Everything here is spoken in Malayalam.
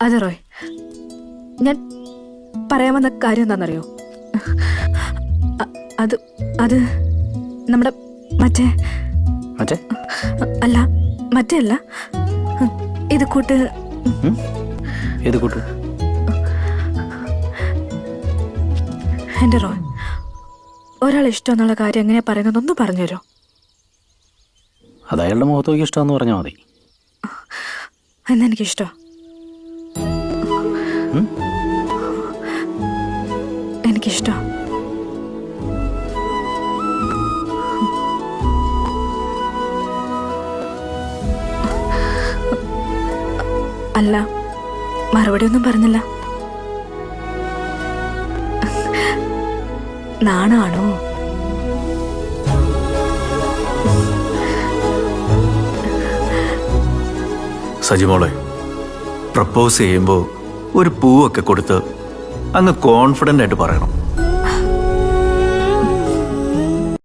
അതെ റോയ്, ഞാൻ പറയാൻ വന്ന കാര്യം എന്താണെന്നറിയോ? അത് അത് നമ്മുടെ മറ്റേ മറ്റേ അല്ല, മറ്റേ അല്ല, ഇത് കൂട്ട്. ഏത് കൂട്ട്? എൻ്റെ റോയ്, ഒരാൾ ഇഷ്ടമെന്നുള്ള കാര്യം എങ്ങനെയാ പറയുന്നതൊന്ന് പറഞ്ഞുതരോ? അത് അയാളുടെ മുഖത്തേക്ക് ഇഷ്ടമെന്ന് പറഞ്ഞാൽ മതി. എന്നാ എനിക്കിഷ്ടം. എനിക്കിഷ്ടം. അല്ല, മറുപടി ഒന്നും പറഞ്ഞില്ല. നാണാണോ? സജിമോളെ, പ്രപ്പോസ് ചെയ്യുമ്പോൾ ഒരു പൂവൊക്കെ കൊടുത്ത് അങ്ങ് കോൺഫിഡൻ്റ് ആയിട്ട് പറയണം.